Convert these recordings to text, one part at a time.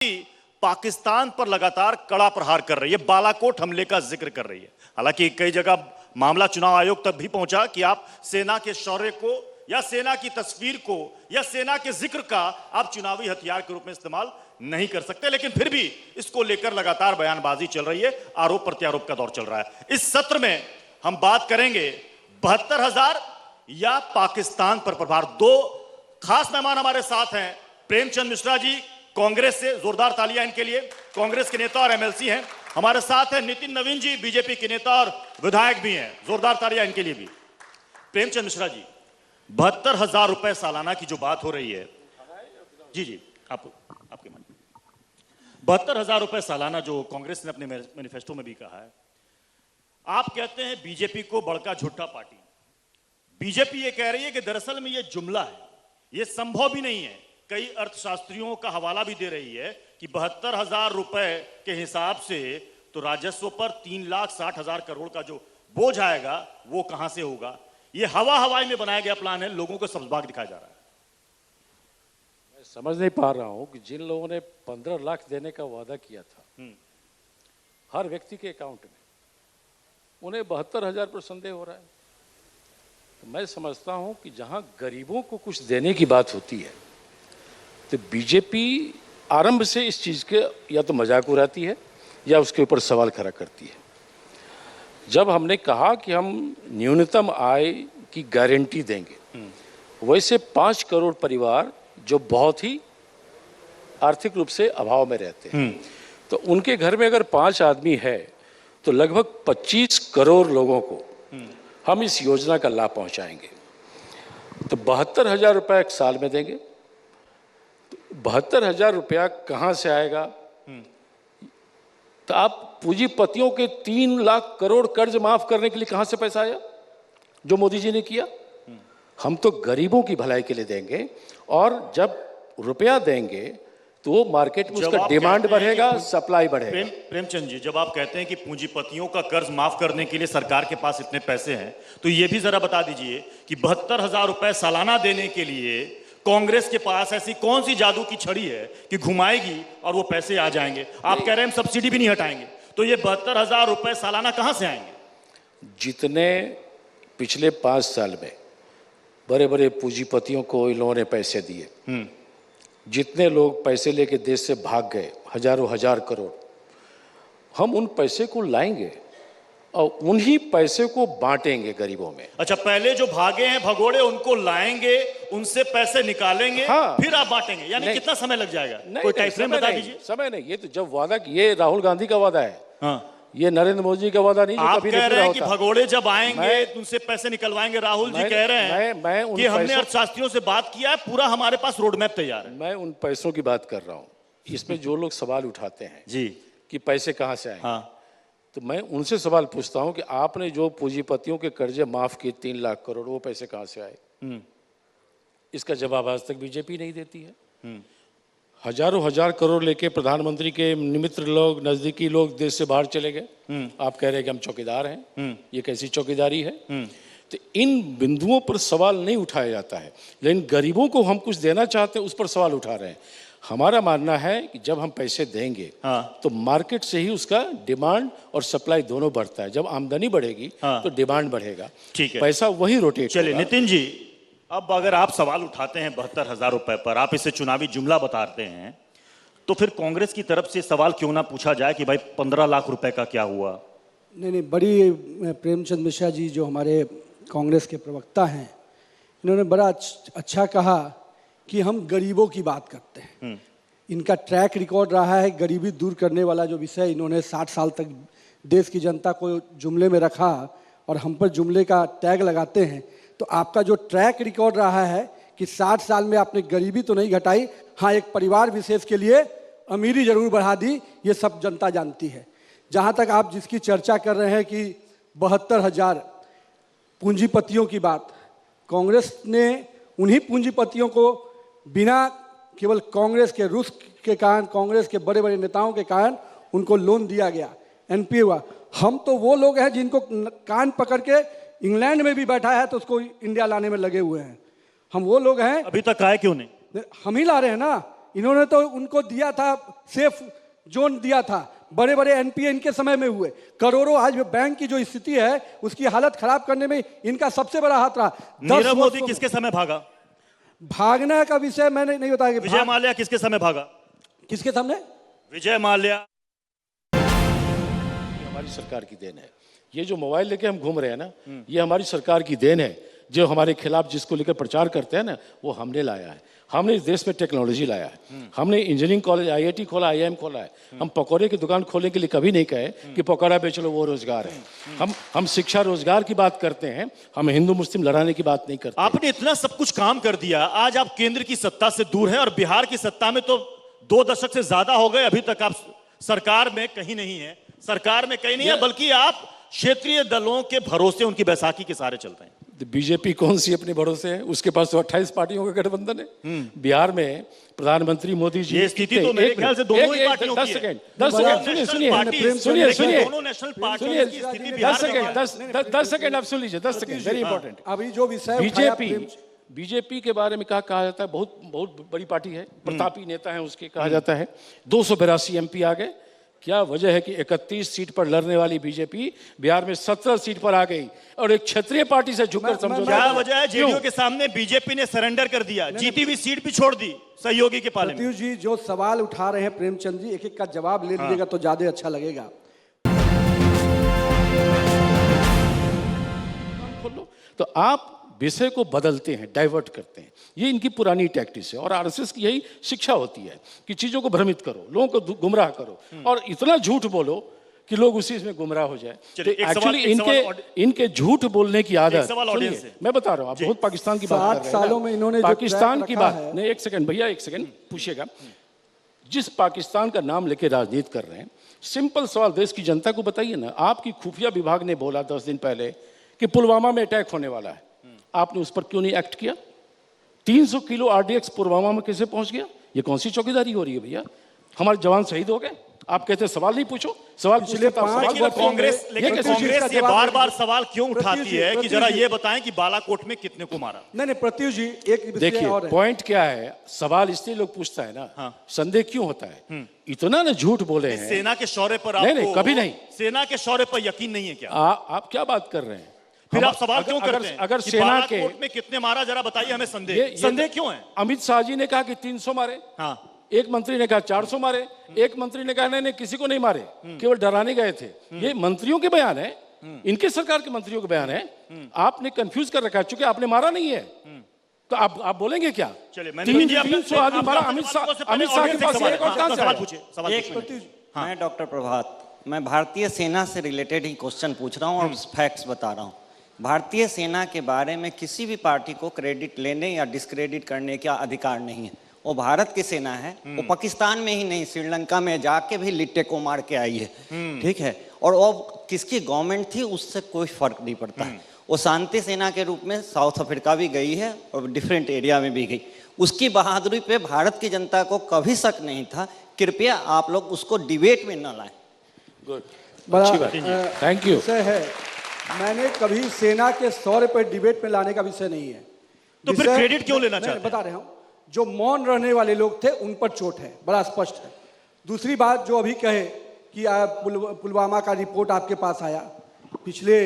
पाकिस्तान पर लगातार कड़ा प्रहार कर रही है, बालाकोट हमले का जिक्र कर रही है। हालांकि कई जगह मामला चुनाव आयोग तक भी पहुंचा कि आप सेना के शौर्य को या सेना की तस्वीर को या सेना के जिक्र का आप चुनावी हथियार के रूप में इस्तेमाल नहीं कर सकते, लेकिन फिर भी इसको लेकर लगातार बयानबाजी चल रही है, आरोप प्रत्यारोप का दौर चल रहा है। इस सत्र में हम बात करेंगे 72,000 या पाकिस्तान पर प्रहार। दो खास मेहमान हमारे साथ हैं। प्रेमचंद मिश्रा जी कांग्रेस से, जोरदार तालियां इनके लिए, कांग्रेस के नेता और एमएलसी हैं। हमारे साथ हैं नितिन नवीन जी, बीजेपी के नेता और विधायक भी हैं, जोरदार तालियां इनके लिए भी। प्रेमचंद मिश्रा जी, 72,000 रुपए सालाना की जो बात हो रही है, जी आपके मन, 72,000 रुपए सालाना जो कांग्रेस ने अपने मैनिफेस्टो में भी कहा है। आप कहते हैं बीजेपी को बड़का झूठा पार्टी। बीजेपी ये कह रही है कि दरअसल में ये जुमला है, ये संभव भी नहीं है। कई अर्थशास्त्रियों का हवाला भी दे रही है कि 72,000 रुपए के हिसाब से तो राजस्व पर 3,60,000 करोड़ का जो बोझ आएगा वो कहां से होगा। ये हवाई में बनाया गया प्लान है, लोगों को सब्ज़बाग दिखाया जा रहा है। मैं समझ नहीं पा रहा हूं कि जिन लोगों ने 15 लाख देने का वादा किया था हर व्यक्ति के अकाउंट में, उन्हें 72,000 पर संदेह हो रहा है। तो मैं समझता हूं कि जहां गरीबों को कुछ देने की बात होती है तो बीजेपी आरंभ से इस चीज़ के या तो मजाक उड़ाती है या उसके ऊपर सवाल खड़ा करती है। जब हमने कहा कि हम न्यूनतम आय की गारंटी देंगे, वैसे 5 करोड़ परिवार जो बहुत ही आर्थिक रूप से अभाव में रहते हैं, तो उनके घर में अगर 5 आदमी है तो लगभग 25 करोड़ लोगों को हम इस योजना का लाभ पहुंचाएंगे। तो 72,000 रुपये एक साल में देंगे। 72,000 रुपया कहाँ से आएगा? तो आप पूंजीपतियों के 3 लाख करोड़ कर्ज माफ करने के लिए कहाँ से पैसा आया जो मोदी जी ने किया? हम तो गरीबों की भलाई के लिए देंगे, और जब रुपया देंगे तो वो मार्केट में उसका डिमांड बढ़ेगा, सप्लाई बढ़ेगा। प्रेमचंद जी, जब आप कहते हैं कि पूंजीपतियों का कर्ज माफ करने के लिए सरकार के पास इतने पैसे हैं, तो ये भी जरा बता दीजिए कि 72,000 रुपए सालाना देने के लिए कांग्रेस के पास ऐसी कौन सी जादू की छड़ी है कि घुमाएगी और वो पैसे आ जाएंगे। आप कह रहे हैं हम सब्सिडी भी नहीं हटाएंगे, तो ये 72,000 रुपए सालाना कहां से आएंगे? जितने पिछले 5 साल में बड़े बड़े पूंजीपतियों को इन लोगों ने पैसे दिए, जितने लोग पैसे लेके देश से भाग गए, हजारों हजार करोड़, हम उन पैसे को लाएंगे और उन्हीं पैसे को बांटेंगे गरीबों में। अच्छा, पहले जो भागे हैं भगोड़े उनको लाएंगे, उनसे पैसे निकालेंगे, हाँ, फिर आप बांटेंगे। यानी कितना समय लग जाएगा? कोई टाइम फ्रेम बता दीजिए। समय नहीं, ये तो जब वादा, ये राहुल गांधी का वादा है, हाँ, ये नरेंद्र मोदी का वादा नहीं। आप कह रहे हैं कि भगोड़े जब आएंगे तो उनसे पैसे निकलवाएंगे। राहुल जी कह रहे हैं कि हमने अर्थशास्त्रियों से बात किया है, पूरा हमारे पास रोड मैप तैयार है। मैं उन पैसों की बात कर रहा हूँ। इसमें जो लोग सवाल उठाते हैं जी कि पैसे कहाँ से आए, हाँ, तो मैं उनसे सवाल पूछता हूं कि आपने जो पूंजीपतियों के कर्जे माफ किए 3 लाख करोड़, वो पैसे कहां से आए? इसका जवाब आज तक बीजेपी नहीं देती है। हजारों हजार करोड़ लेके प्रधानमंत्री के मित्र लोग, नजदीकी लोग देश से बाहर चले गए। आप कह रहे हैं कि हम चौकीदार हैं। ये कैसी चौकीदारी है? तो इन बिंदुओं पर सवाल नहीं उठाया जाता है, लेकिन गरीबों को हम कुछ देना चाहते हैं उस पर सवाल उठा रहे हैं। हमारा मानना है कि जब हम पैसे देंगे, हाँ, तो मार्केट से ही उसका डिमांड और सप्लाई दोनों बढ़ता है। जब आमदनी बढ़ेगी, हाँ, तो डिमांड बढ़ेगा, ठीक है, पैसा वही रोटेट। चलिए नितिन जी, अब अगर आप सवाल उठाते हैं 72,000 रुपए पर, आप इसे चुनावी जुमला बताते हैं, तो फिर कांग्रेस की तरफ से सवाल क्यों ना पूछा जाए कि भाई 15 लाख रुपए का क्या हुआ? नहीं, बड़ी प्रेमचंद मिश्रा जी जो हमारे कांग्रेस के प्रवक्ता हैं, इन्होंने बड़ा अच्छा कहा कि हम गरीबों की बात करते हैं। इनका ट्रैक रिकॉर्ड रहा है गरीबी दूर करने वाला जो विषय, इन्होंने 60 साल तक देश की जनता को जुमले में रखा और हम पर जुमले का टैग लगाते हैं। तो आपका जो ट्रैक रिकॉर्ड रहा है कि 60 साल में आपने गरीबी तो नहीं घटाई, हाँ एक परिवार विशेष के लिए अमीरी जरूर बढ़ा दी, ये सब जनता जानती है। जहाँ तक आप जिसकी चर्चा कर रहे हैं कि 72,000 पूंजीपतियों की बात, कांग्रेस ने उन्हीं पूंजीपतियों को बिना केवल कांग्रेस के रुख के कारण, कांग्रेस के बड़े बड़े नेताओं के कारण उनको लोन दिया गया, एनपीए हुआ। हम तो वो लोग हैं जिनको कान पकड़ के इंग्लैंड में भी बैठा है तो उसको इंडिया लाने में लगे हुए हैं। हम वो लोग हैं। अभी तक आए क्यों नहीं? हम ही ला रहे हैं ना। इन्होंने तो उनको दिया था, सेफ जोन दिया था, बड़े बड़े एनपीए इनके समय में हुए, करोड़ों। आज बैंक की जो स्थिति है उसकी हालत खराब करने में इनका सबसे बड़ा हाथ रहा। नीरव मोदी किसके समय भागा? भागने का विषय मैंने नहीं बताया। विजय माल्या किसके समय भागा? किसके सामने? विजय माल्या। हमारी सरकार की देन है। ये जो मोबाइल लेके हम घूम रहे हैं ना, ये हमारी सरकार की देन है। जो हमारे खिलाफ जिसको लेकर प्रचार करते हैं ना, वो हमने लाया है। हमने इस देश में टेक्नोलॉजी लाया है। हमने इंजीनियरिंग कॉलेज, आईआईटी खोला, आईआईएम खोला है। हम पकौड़े की दुकान खोलने के लिए कभी नहीं कहे कि पकौड़ा बेच लो, वो रोजगार है। हम शिक्षा रोजगार की बात करते हैं, हम हिंदू मुस्लिम लड़ाने की बात नहीं करते। आपने इतना सब कुछ काम कर दिया, आज आप केंद्र की सत्ता से दूर हैं और बिहार की सत्ता में तो 2 दशक से ज्यादा हो गए, अभी तक आप सरकार में कहीं नहीं है। सरकार में कहीं नहीं है, बल्कि आप क्षेत्रीय दलों के भरोसे, उनकी बैसाखी के सहारे चल रहे हैं। बीजेपी कौन सी अपने भरोसे है? उसके पास तो 28 पार्टियों का गठबंधन है। बिहार में प्रधानमंत्री मोदी जी, ये स्थिति तो मेरे ख्याल से दोनों ही पार्टियों की है। 10 सेकंड सुनिए दोनों नेशनल पार्टियों की स्थिति बिहार में 10 सेकंड आप सुन लीजिए। 10 सेकंड, वेरी इंपॉर्टेंट। अभी जो विषय बीजेपी के बारे में कहा जाता है, बहुत बड़ी पार्टी है, प्रतापी नेता है उसके, कहा जाता है 282 एमपी आ गए। क्या वजह है कि 31 सीट पर लड़ने वाली बीजेपी बिहार में 17 सीट पर आ गई और एक क्षेत्रीय पार्टी से झुककर समझौता? क्या वजह है? जेडीयू के सामने बीजेपी ने सरेंडर कर दिया, जीती हुई सीट भी छोड़ दी सहयोगी के पाले में। प्रत्युष जी जो सवाल उठा रहे हैं प्रेमचंद जी, एक एक का जवाब ले लीजिएगा तो ज्यादा अच्छा लगेगा। तो आप विषय को बदलते हैं, डाइवर्ट करते हैं, ये इनकी पुरानी टैक्टिस है। और आरएसएस की यही शिक्षा होती है कि चीजों को भ्रमित करो, लोगों को गुमराह करो और इतना झूठ बोलो कि लोग उसी में गुमराह हो जाए। तो एक्चुअली इनके झूठ बोलने की आदत, मैं बता रहा हूँ, आप बहुत पाकिस्तान की बात कर रहे हैं। 7 सालों में इन्होंने पाकिस्तान की बात नहीं, एक सेकंड भैया, एक सेकंड पूछिएगा। जिस पाकिस्तान का नाम लेके राजनीति कर रहे हैं, सिंपल सवाल देश की जनता को बताइए ना, आपकी खुफिया विभाग ने बोला 10 दिन पहले कि पुलवामा में अटैक होने वाला है, आपने उस पर क्यों नहीं एक्ट किया? 300 किलो आरडीएक्स पुलवामा में कैसे पहुंच गया? ये कौन सी चौकीदारी हो रही है भैया? हमारे जवान शहीद हो गए, आप कहते हैं सवाल नहीं पूछो। सवाल कांग्रेस ये बार-बार सवाल क्यों उठाती है कि जरा ये बताएं कि बालाकोट में कितने को मारा? नहीं प्रत्युष जी, एक देखिए पॉइंट क्या है, सवाल इसलिए लोग पूछता है ना, संदेह क्यों होता है? इतना ना झूठ बोले हैं। सेना के शौर्य पर नहीं, कभी नहीं। सेना के शौर्य पर यकीन नहीं है क्या? आप क्या बात कर रहे हैं? फिर आप सवाल क्यों करते हैं? अगर सेना के में कितने मारा, जरा बताइए हमें। संदेह क्यों है? अमित शाह जी ने कहा कि 300 मारे, एक मंत्री ने कहा 400 मारे, एक मंत्री ने कहा नहीं किसी को नहीं मारे, केवल डराने गए थे। ये मंत्रियों के बयान है, इनके सरकार के मंत्रियों के बयान है। आपने कंफ्यूज कर रखा है, चूंकि आपने मारा नहीं है तो आप बोलेंगे क्या? 300 आदमी मारा। अमित शाह के पास एक और कहां से? मैं डॉक्टर प्रभात, मैं भारतीय सेना से रिलेटेड ही क्वेश्चन पूछ रहा हूँ और फैक्ट्स बता रहा हूँ। भारतीय सेना के बारे में किसी भी पार्टी को क्रेडिट लेने या डिस्क्रेडिट करने का अधिकार नहीं है। वो भारत की सेना है, वो पाकिस्तान में ही नहीं, श्रीलंका में जाके भी लिट्टे को मार के आई है, ठीक है। और वो किसकी गवर्नमेंट थी उससे कोई फर्क नहीं पड़ता है। वो शांति सेना के रूप में साउथ अफ्रीका भी गई है और डिफरेंट एरिया में भी गई। उसकी बहादुरी पे भारत की जनता को कभी शक नहीं था। कृपया आप लोग उसको डिबेट में न लाएं। Thank you. है, मैंने कभी सेना के शौर्य पर डिबेट में लाने का विषय नहीं है। तो फिर क्रेडिट क्यों लेना चाहते हैं? बता रहा हूं, जो मौन रहने वाले लोग थे उन पर चोट है, बड़ा स्पष्ट है। दूसरी बात जो अभी कहे कि पुलवामा का रिपोर्ट आपके पास आया, पिछले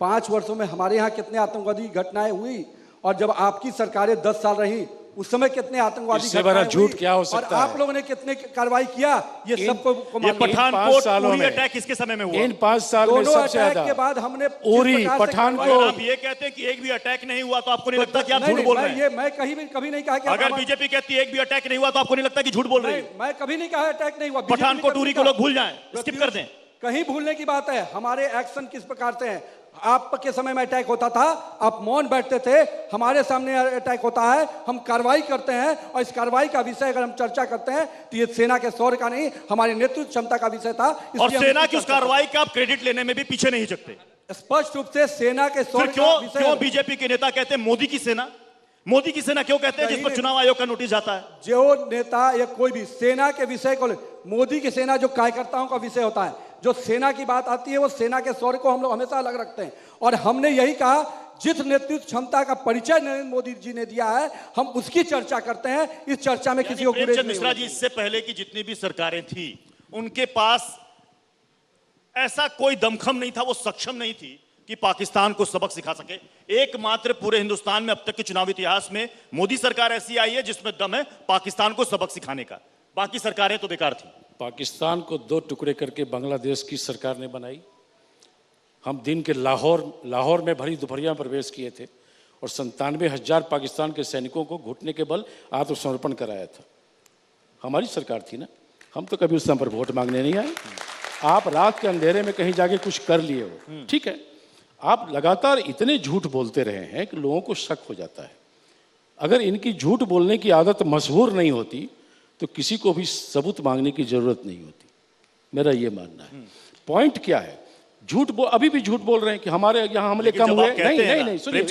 5 वर्षों में हमारे यहाँ कितने आतंकवादी घटनाएं हुई, और जब आपकी सरकारें 10 साल रही उस समय कितने आतंकवादी इससे बड़ा झूठ क्या हो सकता है? और आप लोगों ने कितने कार्रवाई किया, ये सबको पठानकोट उरी अटैक किसके समय में हुआ? इन 5 साल में सबसे ज्यादा के बाद हमने उरी पठानकोट। आप ये कहते हैं कि एक भी अटैक नहीं हुआ तो आपको नहीं लगता कि आप झूठ बोल रहे हैं? मैं कभी नहीं कहा कि अगर बीजेपी कहती है एक भी अटैक नहीं हुआ तो आपको नहीं लगता कि झूठ बोल रहे हैं? मैं कभी नहीं कहा अटैक नहीं हुआ। पठानकोट उरी को लोग भूल जाएं, स्किप कर दें। कहीं भूलने की बात है। हमारे एक्शन किस प्रकार से हैं? आपके समय में अटैक होता था, आप मौन बैठते थे। हमारे सामने अटैक होता है, हम कार्रवाई करते हैं, और इस कार्रवाई का विषय अगर हम चर्चा करते हैं तो ये सेना के शौर्य का नहीं, हमारी नेतृत्व क्षमता का विषय था। और सेना की उस कार्रवाई का आप क्रेडिट लेने में भी पीछे नहीं सकते। स्पष्ट रूप से सेना के शौर्य का विषय। क्यों बीजेपी के नेता कहते हैं मोदी की सेना? मोदी की सेना क्यों कहते हैं जिस पर चुनाव आयोग का नोटिस जाता है? जो नेता या कोई भी सेना के विषय को, मोदी की सेना जो कार्यकर्ताओं का विषय होता है, जो सेना की बात आती है वो सेना के शौर्य को हम लोग हमेशा अलग रखते हैं। और हमने यही कहा, जिस नेतृत्व क्षमता का परिचय नरेंद्र मोदी जी ने दिया है, हम उसकी चर्चा करते हैं। इस चर्चा में किसी को गुरेज प्रेमचंद नहीं मिश्रा होना जी, इससे पहले की जितनी भी सरकारें थी, उनके पास ऐसा कोई दमखम नहीं था, वो सक्षम नहीं थी कि पाकिस्तान को सबक सिखा सके। एकमात्र पूरे हिंदुस्तान में अब तक के चुनावी इतिहास में मोदी सरकार ऐसी आई है जिसमें दम है पाकिस्तान को सबक सिखाने का। बाकी सरकारें तो बेकार थी। पाकिस्तान को 2 टुकड़े करके बांग्लादेश की सरकार ने बनाई। हम दिन के लाहौर में भरी दोपहरिया प्रवेश किए थे और 97,000 पाकिस्तान के सैनिकों को घुटने के बल आत्मसमर्पण कराया था। हमारी सरकार थी ना, हम तो कभी उस समय पर वोट मांगने नहीं आए। आप रात के अंधेरे में कहीं जाके कुछ कर लिए हो, ठीक है, आप लगातार इतने झूठ बोलते रहे हैं कि लोगों को शक हो जाता है। अगर इनकी झूठ बोलने की आदत मशहूर नहीं होती तो किसी को भी सबूत मांगने की जरूरत नहीं होती, मेरा ये मानना है। पॉइंट क्या है, अभी भी झूठ बोल रहे हैं कि हमारे यहाँ हमले कम हुए। नहीं, सुनिए,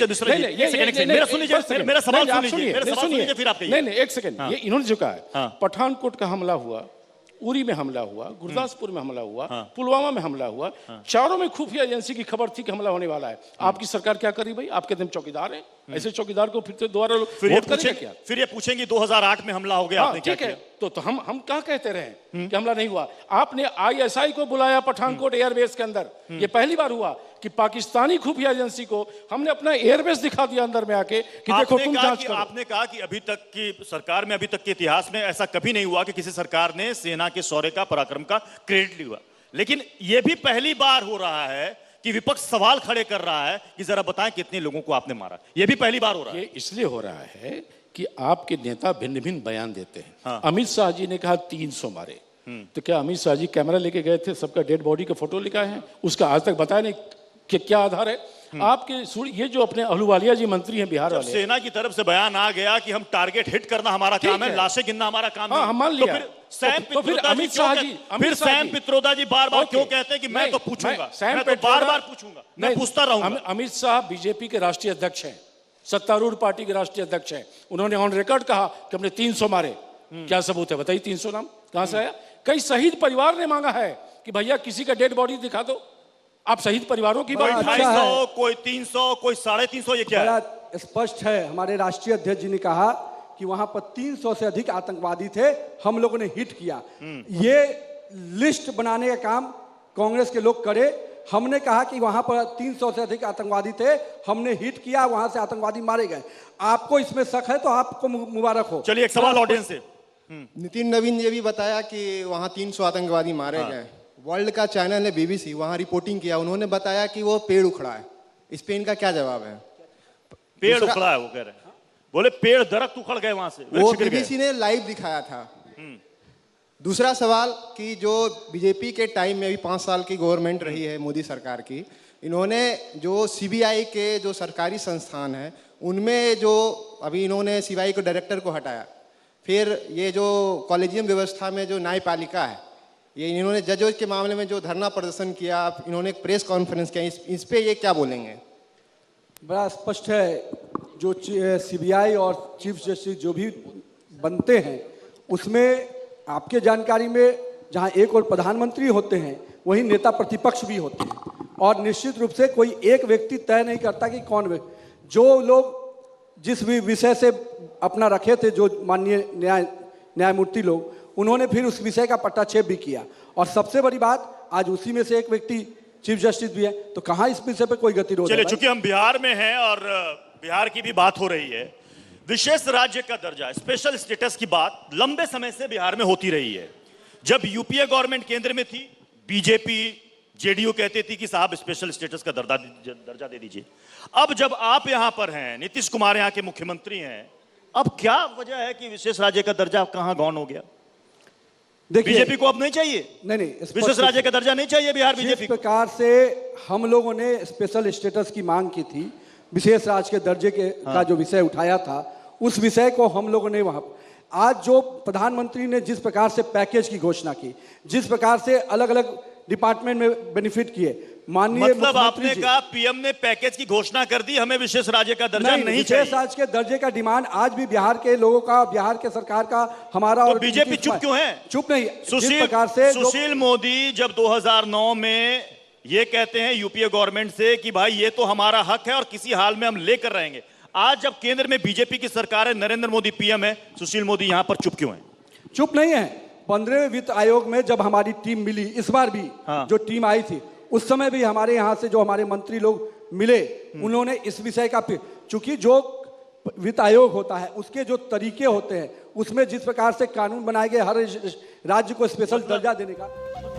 मेरा सवाल सुनिए, फिर आप कहिए। नहीं, एक सेकंड, ये इन्होंने जो कहा है, पठानकोट का हमला हुआ, उरी में हमला हुआ, गुरदासपुर में हमला हुआ, पुलवामा में हमला हुआ, चारों में खुफिया एजेंसी की खबर थी कि हमला होने वाला है। आपकी सरकार क्या करी भाई? आपके तुम चौकीदार हैं, ऐसे चौकीदार को फिर दोबारा वोट करेंगे क्या? फिर ये पूछेंगे 2008 में हमला हो गया, आपने क्या किया? तो हम कहाँ कहते रहे कि हमला नहीं हुआ? आपने ISI को बुलाया पठानकोट एयरबेस के अंदर, ये पहली बार हुआ कि पाकिस्तानी खुफिया एजेंसी को हमने अपना एयरबेस दिखा दिया अंदर में आके कि देखो तुम जांच करो। आपने कहा कि अभी तक की सरकार में, अभी तक के इतिहास में ऐसा कभी नहीं हुआ कि किसी सरकार ने सेना के शौर्य का, पराक्रम का क्रेडिट लिया। लेकिन यह भी पहली बार हो रहा है कि विपक्ष सवाल खड़े कर रहा है कि जरा बताएं कितने लोगों को आपने मारा। यह भी पहली बार हो रहा है। ये इसलिए हो रहा है कि आपके नेता भिन्न भिन्न बयान देते हैं। अमित शाह जी ने कहा 300 मारे, तो क्या अमित शाह जी कैमरा लेके गए थे, सबका डेड बॉडी का फोटो लिखा है, उसका आज तक बताया नहीं कि क्या आधार है? आपके ये जो अपने अहलुवालिया जी मंत्री हैं बिहार वाले, सेना की तरफ से बयान आ गया कि हम टारगेट हिट करना हमारा काम है, लाशें गिनना हमारा काम है, हम मान लिया। तो फिर अमित शाह जी, फिर सैम पित्रोदा जी बार बार क्यों कहते हैं कि मैं तो पूछूंगा, मैं तो बार बार पूछूंगा, मैं पूछता रहूंगा। अमित शाह बीजेपी के राष्ट्रीय अध्यक्ष हैं, सत्तारूढ़ पार्टी के राष्ट्रीय अध्यक्ष हैं। उन्होंने ऑन रिकॉर्ड कहा कि हमने 300 मारे। क्या सबूत है बताइए? 300 नाम कहां से आया? कई शहीद परिवार ने मांगा है कि भैया किसी का डेड बॉडी दिखा दो। आप शहीद परिवारों की बात, 250, कोई 300, कोई 350, ये क्या है? स्पष्ट है, हमारे राष्ट्रीय अध्यक्ष जी ने कहा कि वहां पर 300 से अधिक आतंकवादी थे, हम लोगों ने हिट किया। ये लिस्ट बनाने का काम कांग्रेस के लोग करे। हमने कहा कि वहां पर 300 से अधिक आतंकवादी थे, हमने हिट किया, वहां से आतंकवादी मारे गए। आपको इसमें शक है तो आपको मुबारक हो। चलिए एक सवाल ऑडियंस से। नितिन नवीन ये भी बताया कि वहां 300 आतंकवादी मारे गए। वर्ल्ड का चैनल है BBC, वहां रिपोर्टिंग किया, उन्होंने बताया कि वो पेड़ उखड़ा है। इस पे इनका क्या जवाब है? पेड़ उखड़ा है वो कह रहे हैं, बोले पेड़ दरख्त उखड़ गए वहां से, वो BBC ने लाइव दिखाया था। दूसरा सवाल कि जो बीजेपी के टाइम में अभी 5 साल की गवर्नमेंट रही है मोदी सरकार की, इन्होंने जो CBI के जो सरकारी संस्थान है उनमें जो अभी इन्होंने CBI को डायरेक्टर को हटाया, फिर ये जो कॉलेजियम व्यवस्था में जो न्यायपालिका है, ये इन्होंने जजों के मामले में जो धरना प्रदर्शन किया, इन्होंने एक प्रेस कॉन्फ्रेंस किया, इस पे ये क्या बोलेंगे? बड़ा स्पष्ट है, जो CBI और चीफ जस्टिस जो भी बनते हैं उसमें आपके जानकारी में जहां एक और प्रधानमंत्री होते हैं वहीं नेता प्रतिपक्ष भी होते हैं, और निश्चित रूप से कोई एक व्यक्ति तय नहीं करता कि कौन जो लोग जिस भी विषय से अपना रखे थे, जो माननीय न्यायमूर्ति लोग, उन्होंने फिर उस विषय का पट्टाक्षेप भी किया। और सबसे बड़ी बात, आज उसी में से एक व्यक्ति चीफ जस्टिस भी है, तो कहाँ इस विषय पे कोई गतिरोध? चलिए, चूंकि हम बिहार में हैं और बिहार की भी बात हो रही है, विशेष राज्य का दर्जा, स्पेशल स्टेटस की बात लंबे समय से बिहार में होती रही है। जब यूपीए गवर्नमेंट केंद्र में थी, बीजेपी जेडीयू कहते थी कि साहब स्पेशल स्टेटस का दर्जा दे दीजिए। अब जब आप यहां पर हैं, नीतीश कुमार यहां के मुख्यमंत्री हैं, अब क्या वजह है कि विशेष राज्य का दर्जा कहां गौन हो गया? बीजेपी को अब नहीं चाहिए, नहीं, विशेष राज्य का दर्जा नहीं चाहिए बिहार बीजेपी। जिस प्रकार से हम लोगों ने स्पेशल स्टेटस की मांग की थी, विशेष राज्य के दर्जे का जो विषय उठाया था, उस विषय को हम लोगों ने वहां, आज जो प्रधानमंत्री ने जिस प्रकार से पैकेज की घोषणा की, जिस प्रकार से अलग अलग डिपार्टमेंट में बेनिफिट किए, माननीय मतलब आपने कहा पीएम ने पैकेज की घोषणा कर दी, हमें विशेष राज्य का दर्जा नहीं चाहिए। विशेष राज्य के दर्जे का डिमांड आज भी बिहार के लोगों का, बिहार के सरकार का, हमारा। तो और बीजेपी चुप क्यों है? चुप नहीं, जिस प्रकार से सुशील मोदी जब 2009 में ये कहते हैं यूपीए गवर्नमेंट से कि भाई ये तो हमारा हक है और किसी हाल में हम लेकर रहेंगे। आज जब केंद्र में बीजेपी की सरकार है, नरेंद्र मोदी पीएम है, सुशील मोदी यहां पर चुप क्यों है? चुप नहीं है। 15वें वित्त आयोग में जब हमारी टीम मिली, इस बार भी जो टीम आई थी, उस समय भी हमारे यहाँ से जो हमारे मंत्री लोग मिले, उन्होंने इस विषय का, चूंकि जो वित्त आयोग होता है उसके जो तरीके होते हैं, उसमें जिस प्रकार से कानून बनाए गए हर राज्य को स्पेशल दर्जा देने का,